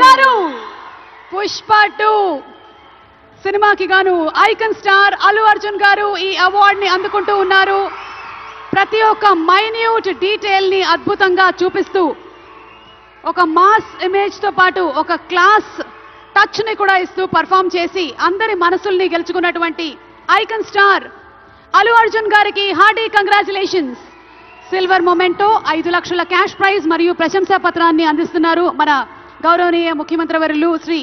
గారు పుష్ప 2 సినిమాకి గాను ఐకాన్ స్టార్ అల్లు అర్జున్ గారు ఈ అవార్డ్ ని అందుకుంటూ ఉన్నారు. ప్రతి ఒక్క మైన్యూట్ డీటెయిల్ ని అద్భుతంగా చూపిస్తూ ఒక మాస్ ఇమేజ్ తో పాటు ఒక క్లాస్ టచ్ ని కూడా ఇస్తూ పర్ఫామ్ చేసి అందరి మనసుల్ని గెలుచుకున్నటువంటి ఐకాన్ స్టార్ అల్లు అర్జున్ గారికి హార్డీ కంగ్రాచులేషన్స్. సిల్వర్ మొమెంటో 5 లక్షల క్యాష్ ప్రైజ్ మరియు ప్రశంసా పత్రాన్ని అందిస్తున్నారు మన గౌరవనీయ ముఖ్యమంత్రి వర్యులు శ్రీ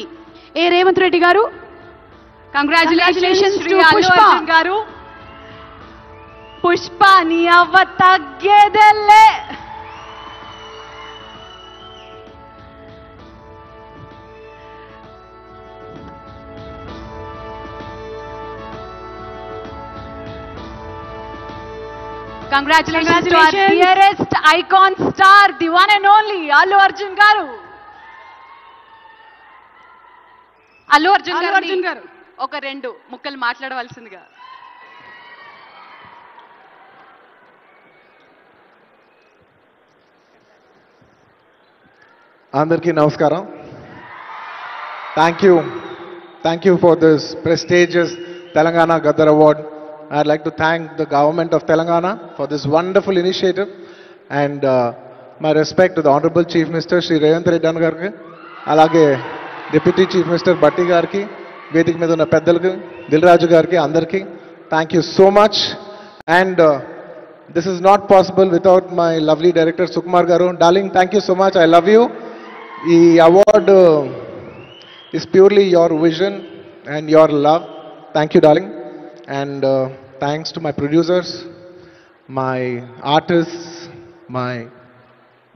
ఏ రేవంత్ రెడ్డి గారు. కంగ్రాచులేషన్స్ టు పుష్ప గారు. పుష్ప నీ అవ్వ తగ్గేదెల్లే. Congratulations to our dearest icon star, the one and only Allu Arjun garu. Allu Arjun garu oka rendu mukkalu maatladavaల్సిందిగా. Andarki namaskaram. Thank you for this prestigious Telangana Gaddar Award. I'd like to thank the government of Telangana for this wonderful initiative, and my respect to the Honorable Chief Minister Shri Revanth Reddy Gariki, alage Deputy Chief Minister Batti Gariki, Vedik మీద ఉన్న పెద్దలకు దిల్రాజు గారికి అందరికీ thank you so much. And this is not possible without my lovely director Sukumar garu. Darling, thank you so much. I love you. ఈ award is purely your vision and your love. Thank you, darling. And thanks to my producers, my artists, my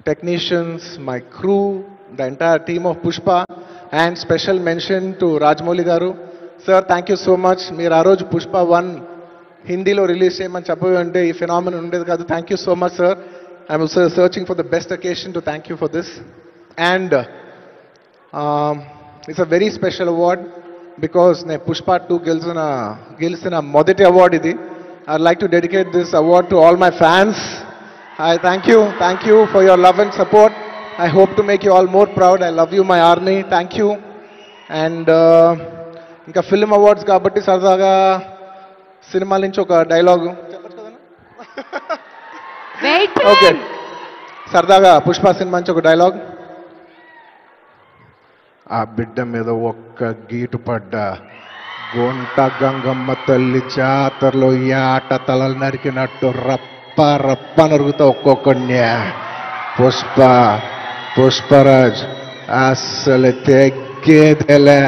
technicians, my crew, the entire team of Pushpa, and special mention to Rajamouli garu. Sir, thank you so much. Meer aa roju Pushpa 1 Hindilo release cheyamani cheppavante ee phenomenon undedi kaadu. Thank you so much, sir. I'm also searching for the best occasion to thank you for this. And it's a very special award because Pushpa 2 గెలిచిన మొదటి award ఇది. I'd like to dedicate this award to all my fans. I thank you for your love and support. I hope to make you all more proud. I love you, my army. Thank you. And ఇంకా film awards కాబట్టి సరదాగా సినిమాల నుంచి ఒక dialogue చెప్పచ్చు కదా. Okay, సరదాగా Pushpa cinema నుంచి ఒక డైలాగ్. ఆ బిడ్డ మీద ఒక్క గీటు పడ్డ గొంట గంగమ్మ తల్లి జాతరలో యాట తలలు నరికినట్టు రప్ప రప్ప నరుగుతా ఒక్కొక్కడిని. పుష్పరాజ్ అసలు తెగ్గేదేలే.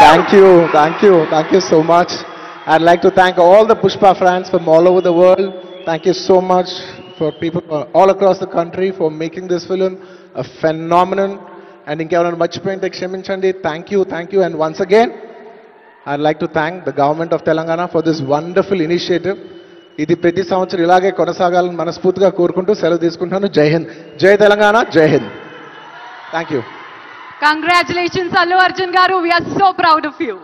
Thank you so much. I'd like to thank all the Pushpa fans from all over the world. Thank you so much for people all across the country for making this film a phenomenon. And ఇంకెవరైనా మర్చిపోయింటే క్షమించండి. Thank you. And once again, I'd like to thank the government of Telangana for this wonderful initiative. ఇది ప్రతి సంవత్సరం ఇలాగే కొనసాగాలని మనస్ఫూర్తిగా కోరుకుంటూ సెలవు తీసుకుంటున్నాను. జై హింద్, జై తెలంగాణ, జై Hind. Thank you. Congratulations, Allu Arjun garu. We are so proud of you.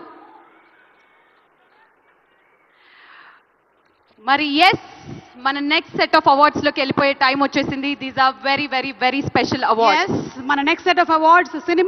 మరి ఎస్, మన నెక్స్ట్ సెట్ ఆఫ్ అవార్డ్స్ లోకి వెళ్ళిపోయే టైం వచ్చేసింది. These are very very very special awards. మన next set of awards cinema